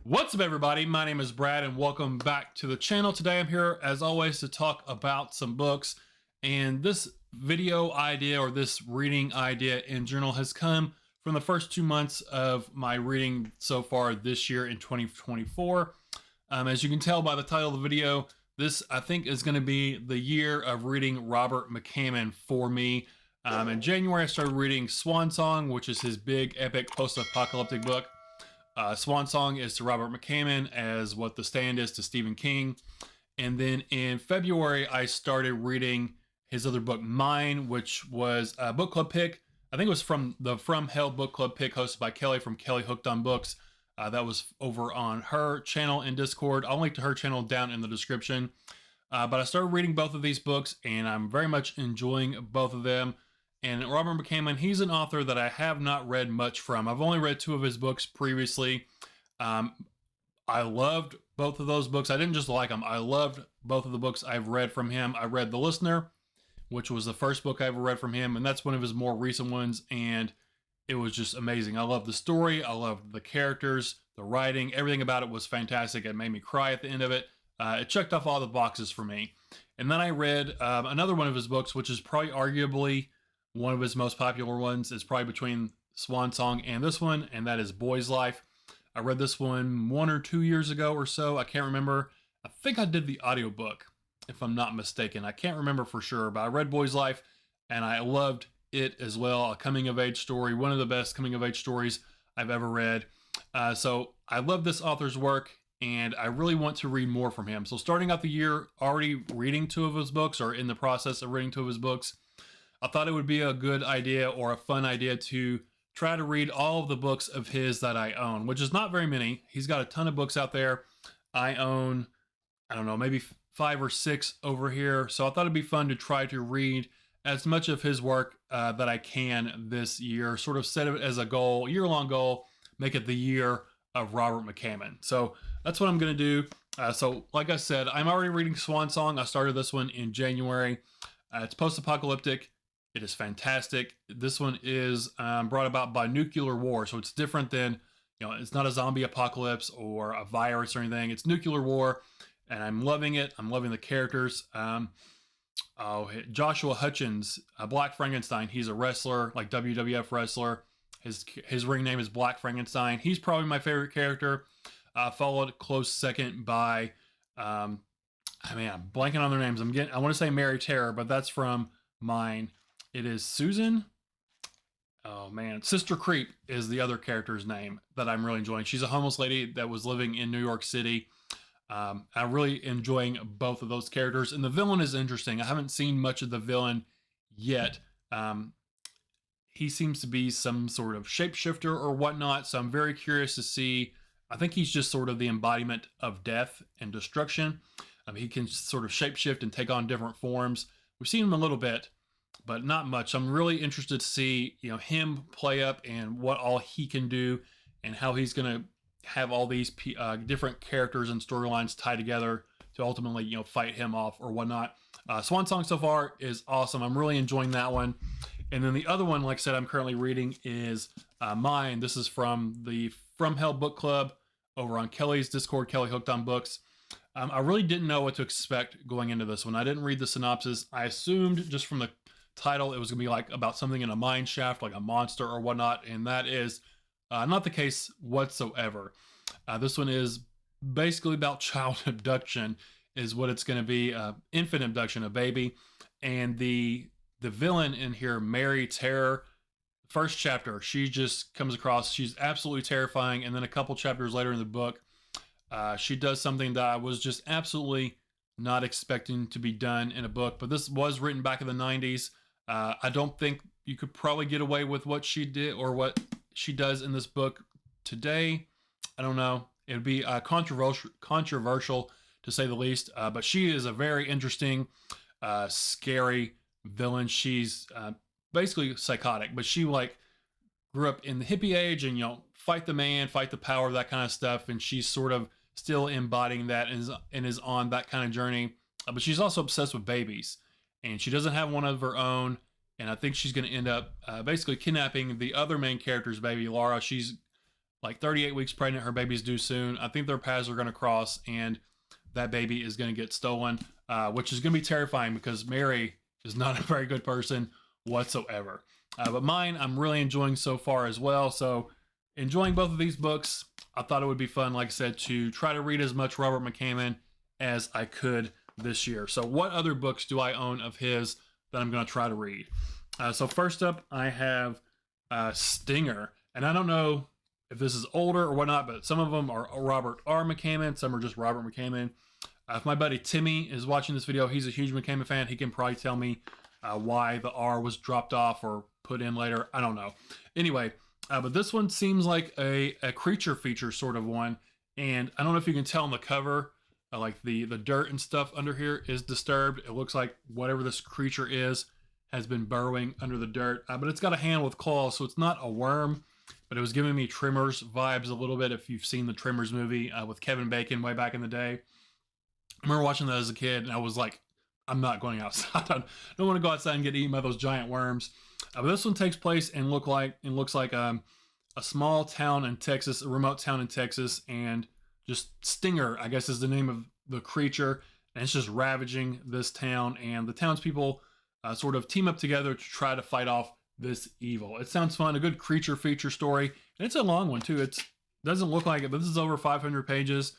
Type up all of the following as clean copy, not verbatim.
What's up, everybody? My name is Brad and welcome back to the channel. Today I'm here as always to talk about some books, and this video idea or this reading idea in general has come from the first 2 months of my reading so far this year in 2024. As you can tell by the title of the video, this I think is going to be the year of reading Robert McCammon for me. In January I started reading Swan Song, which is his big epic post-apocalyptic book. Swan Song is to Robert McCammon as what The Stand is to Stephen King. And then in February, I started reading his other book, Mine, which was a book club pick. I think it was from the From Hell book club pick hosted by Kelly from Kelly Hooked on Books. That was over on her channel in Discord. I'll link to her channel down in the description. But I started reading both of these books, and I'm very much enjoying both of them. And Robert McCammon, he's an author that I have not read much from. I've only read 2 of his books previously. I loved both of those books. I didn't just like them. I loved both of the books I've read from him. I read The Listener, which was the first book I ever read from him, and that's one of his more recent ones, and it was just amazing. I loved the story. I loved the characters, the writing. Everything about it was fantastic. It made me cry at the end of it. It checked off all the boxes for me. And then I read another one of his books, which is probably arguably one of his most popular ones. Is probably between Swan Song and this one, and that is Boy's Life. I read this one 1 or 2 years ago or so. I can't remember. I think I did the audiobook, if I'm not mistaken. I can't remember for sure, but I read Boy's Life, and I loved it as well. A coming-of-age story, one of the best coming-of-age stories I've ever read. So I love this author's work, and I really want to read more from him. So starting out the year, already reading 2 of his books, or in the process of reading 2 of his books, I thought it would be a good idea or a fun idea to try to read all of the books of his that I own, which is not very many. He's got a ton of books out there. I own, I don't know, maybe 5 or 6 over here. So I thought it'd be fun to try to read as much of his work that I can this year, sort of set it as a goal, year-long goal, make it the year of Robert McCammon. So that's what I'm going to do. So like I said, I'm already reading Swan Song. I started this one in January. It's post-apocalyptic. It is fantastic. This one is brought about by nuclear war, so it's different than, it's not a zombie apocalypse or a virus or anything. It's nuclear war, and I'm loving it. I'm loving the characters. Joshua Hutchins, Black Frankenstein. He's a wrestler, like WWF wrestler. His ring name is Black Frankenstein. He's probably my favorite character. Followed close second by, I'm blanking on their names. I want to say Mary Terror, but that's from Mine. It is Susan. Oh man, Sister Creep is the other character's name that I'm really enjoying. She's a homeless lady that was living in New York City. I'm really enjoying both of those characters, and the villain is interesting. I haven't seen much of the villain yet. He seems to be some sort of shapeshifter or whatnot, so I'm very curious to see. I think he's just sort of the embodiment of death and destruction. He can sort of shapeshift and take on different forms. We've seen him a little bit, but not much. I'm really interested to see, him play up and what all he can do, and how he's going to have all these different characters and storylines tied together to ultimately, fight him off or whatnot. Swan Song so far is awesome. I'm really enjoying that one. And then the other one, like I said, I'm currently reading is Mine. This is from the From Hell book club over on Kelly's Discord, Kelly Hooked on Books. I really didn't know what to expect going into this one. I didn't read the synopsis. I assumed just from the title it was gonna be like about something in a mine shaft, like a monster or whatnot, and that is not the case whatsoever. This one is basically about child abduction, is what it's going to be. Infant abduction, a baby, and the villain in here, Mary Terror. First chapter, she just comes across, she's absolutely terrifying, and then a couple chapters later in the book, she does something that I was just absolutely not expecting to be done in a book. But this was written back in the 90s. I don't think you could probably get away with what she did or what she does in this book today. I don't know. It would be controversial to say the least. But she is a very interesting, scary villain. She's basically psychotic, but she grew up in the hippie age and fight the man, fight the power, that kind of stuff. And she's sort of still embodying that and is on that kind of journey. But she's also obsessed with babies. And she doesn't have one of her own, and I think she's going to end up basically kidnapping the other main character's baby, Laura. She's like 38 weeks pregnant. Her baby's due soon. I think their paths are going to cross, and that baby is going to get stolen, which is going to be terrifying because Mary is not a very good person whatsoever. But mine, I'm really enjoying so far as well. So enjoying both of these books. I thought it would be fun, like I said, to try to read as much Robert McCammon as I could this year. So what other books do I own of his that I'm going to try to read? So first up, I have Stinger. And I don't know if this is older or whatnot, but some of them are Robert R. McCammon. Some are just Robert McCammon. If my buddy Timmy is watching this video, he's a huge McCammon fan. He can probably tell me why the R was dropped off or put in later. I don't know. Anyway, but this one seems like a creature feature sort of one. And I don't know if you can tell on the cover, like the dirt and stuff under here is disturbed. It looks like whatever this creature is has been burrowing under the dirt. But it's got a hand with claws, so it's not a worm. But it was giving me Tremors vibes a little bit, if you've seen the Tremors movie with Kevin Bacon way back in the day. I remember watching that as a kid, and I was like, I'm not going outside. I don't want to go outside and get eaten by those giant worms. But this one takes place and looks like a small town in Texas, a remote town in Texas, and just Stinger, I guess, is the name of the creature, and it's just ravaging this town, and the townspeople sort of team up together to try to fight off this evil. It sounds fun, a good creature feature story, and it's a long one too. It doesn't look like it, but this is over 500 pages.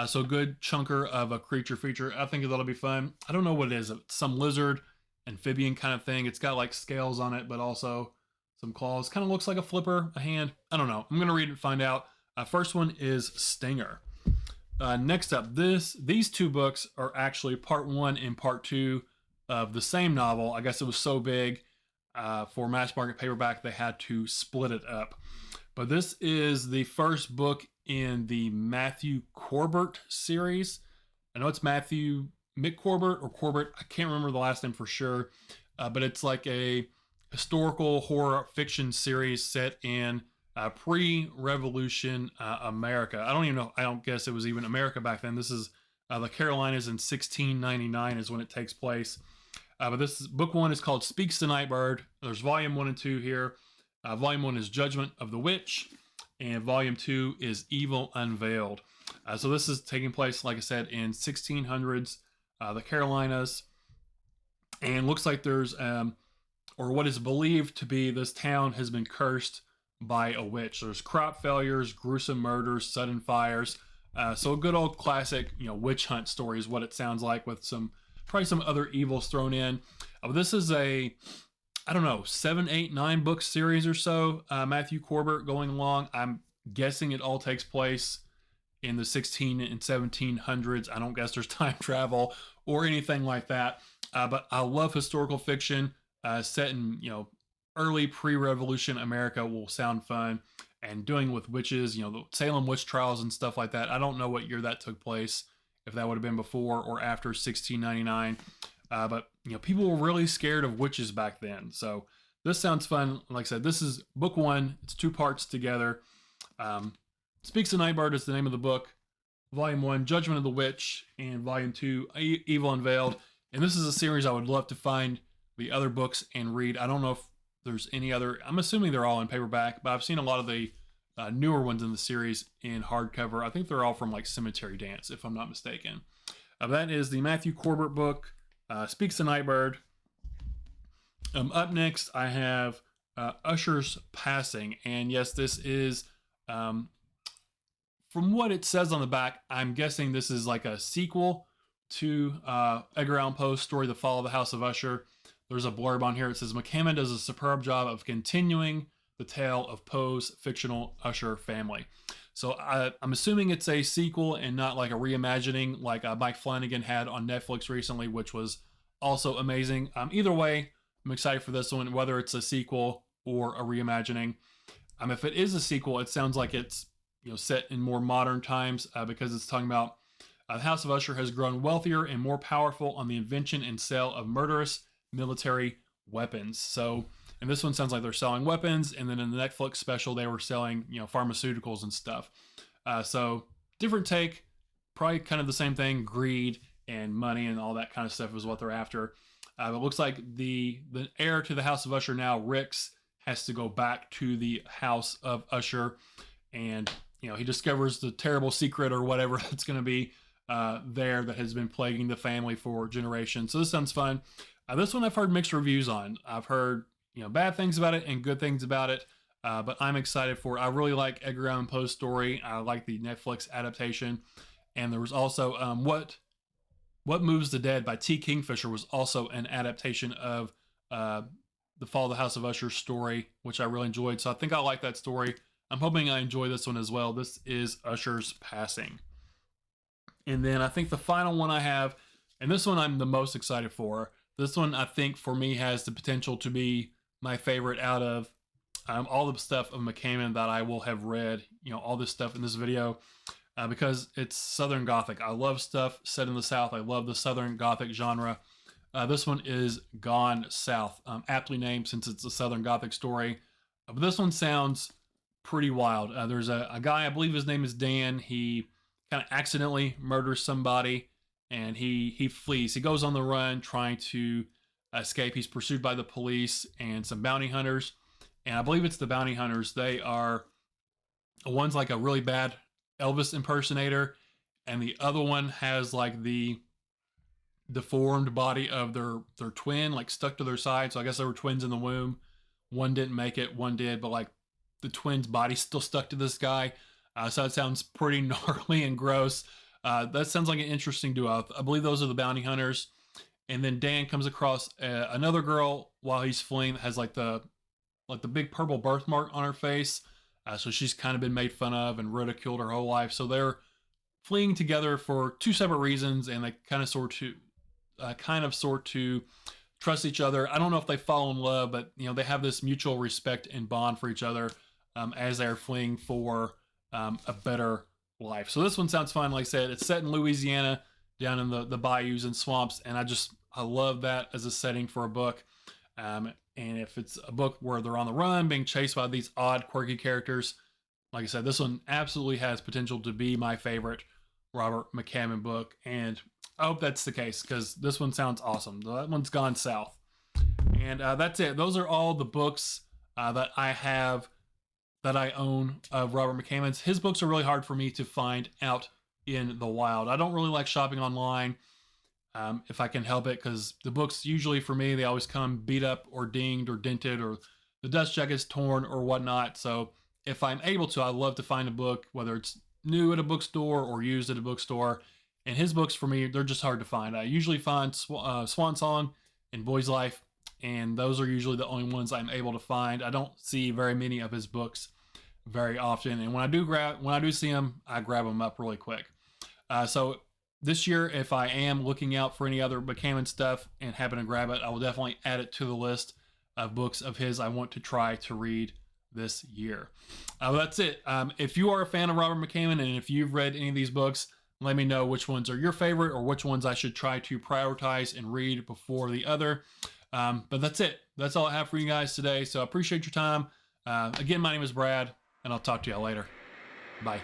So good chunker of a creature feature. I think that'll be fun. I don't know what it is. It's some lizard, amphibian kind of thing. It's got like scales on it, but also some claws. Kind of looks like a flipper, a hand. I don't know. I'm going to read it and find out. First one is Stinger. Next up, these two books are actually part 1 and part 2 of the same novel. I guess it was so big for mass market paperback, they had to split it up. But this is the first book in the Matthew Corbett series. I know it's Matthew McCorbett or Corbett. I can't remember the last name for sure. But it's like a historical horror fiction series set in pre-revolution America. I don't even know. I don't guess it was even America back then. This is the Carolinas in 1699 is when it takes place. But this book 1 is called Speaks the Nightbird. There's volume 1 and 2 here. Volume 1 is Judgment of the Witch, and volume 2 is Evil Unveiled. So this is taking place, like I said, in 1600s, the Carolinas, and looks like there's, or what is believed to be, this town has been cursed by a witch. There's crop failures, gruesome murders, sudden fires. So a good old classic, witch hunt story is what it sounds like, with probably some other evils thrown in. This is I don't know, 7, 8, 9 book series or so. Matthew Corbett going along. I'm guessing it all takes place in the 16 and 1700s. I don't guess there's time travel or anything like that. But I love historical fiction set in, early pre-revolution America will sound fun. And doing with witches, the Salem witch trials and stuff like that. I don't know what year that took place, if that would have been before or after 1699. But people were really scared of witches back then. So this sounds fun. Like I said, this is book 1. It's 2 parts together. Speaks of Nightbird is the name of the book. Volume 1, Judgment of the Witch, and Volume 2, Evil Unveiled. And this is a series I would love to find the other books and read. I don't know if there's any other. I'm assuming they're all in paperback, but I've seen a lot of the newer ones in the series in hardcover. I think they're all from like Cemetery Dance, if I'm not mistaken. That is the Matthew Corbett book. Speaks to Nightbird. Up next, I have Ushers Passing. And yes, this is, from what it says on the back, I'm guessing this is like a sequel to Edgar Allan Poe's story, The Fall of the House of Usher. There's a blurb on here. It says, McCammon does a superb job of continuing the tale of Poe's fictional Usher family. So I'm assuming it's a sequel and not like a reimagining like Mike Flanagan had on Netflix recently, which was also amazing. Either way, I'm excited for this one, whether it's a sequel or a reimagining. If it is a sequel, it sounds like it's set in more modern times because it's talking about the House of Usher has grown wealthier and more powerful on the invention and sale of murderous military weapons. So, and this one sounds like they're selling weapons, and then in the Netflix special they were selling pharmaceuticals and stuff. So different take, probably kind of the same thing, greed and money and all that kind of stuff is what they're after. It looks like the heir to the House of Usher now, Rix, has to go back to the House of Usher, and he discovers the terrible secret or whatever that's going to be there that has been plaguing the family for generations. So this sounds fun. This one I've heard mixed reviews on. I've heard bad things about it and good things about it, but I'm excited for it. I really like Edgar Allan Poe's story. I like the Netflix adaptation, and there was also What Moves the Dead by T. Kingfisher was also an adaptation of the Fall of the House of Usher story, which I really enjoyed. So I think I like that story. I'm hoping I enjoy this one as well. This is Ushers Passing. And then I think the final one I have, and this one I'm the most excited for. This one I think for me has the potential to be my favorite out of all the stuff of McCammon that I will have read, all this stuff in this video, because it's Southern Gothic. I love stuff set in the South. I love the Southern Gothic genre. This one is Gone South, aptly named since it's a Southern Gothic story. But this one sounds pretty wild. There's a guy, I believe his name is Dan. He kind of accidentally murders somebody, and he flees. He goes on the run trying to escape. He's pursued by the police and some bounty hunters. And I believe it's the bounty hunters. They are, one's like a really bad Elvis impersonator, and the other one has like the deformed body of their twin, like stuck to their side. So I guess they were twins in the womb. One didn't make it, one did, but like the twin's body's still stuck to this guy. So that sounds pretty gnarly and gross. That sounds like an interesting duo. I believe those are the bounty hunters. And then Dan comes across another girl while he's fleeing that has like the big purple birthmark on her face. So she's kind of been made fun of and ridiculed her whole life. So they're fleeing together for two separate reasons, and they kind of sort to trust each other. I don't know if they fall in love, but they have this mutual respect and bond for each other as they're fleeing for a better life. So this one sounds fun. Like I said, it's set in Louisiana, down in the bayous and swamps, and I love that as a setting for a book. And if it's a book where they're on the run, being chased by these odd, quirky characters, like I said, this one absolutely has potential to be my favorite Robert McCammon book. And I hope that's the case, because this one sounds awesome. That one's Gone South. And that's it. Those are all the books that I have, that I own of Robert McCammon's. His books are really hard for me to find out in the wild. I don't really like shopping online. If I can help it, because the books usually for me, they always come beat up or dinged or dented, or the dust jacket's torn or whatnot. So if I'm able to, I love to find a book, whether it's new at a bookstore or used at a bookstore. And his books for me, they're just hard to find. I usually find Swan Song and Boy's Life, and those are usually the only ones I'm able to find. I don't see very many of his books very often, and when I do see them, I grab them up really quick. So this year, if I am looking out for any other McCammon stuff and happen to grab it, I will definitely add it to the list of books of his I want to try to read this year. That's it. If you are a fan of Robert McCammon, and if you've read any of these books, let me know which ones are your favorite, or which ones I should try to prioritize and read before the other. But that's it. That's all I have for you guys today. So I appreciate your time. Again, my name is Brad, and I'll talk to y'all later. Bye.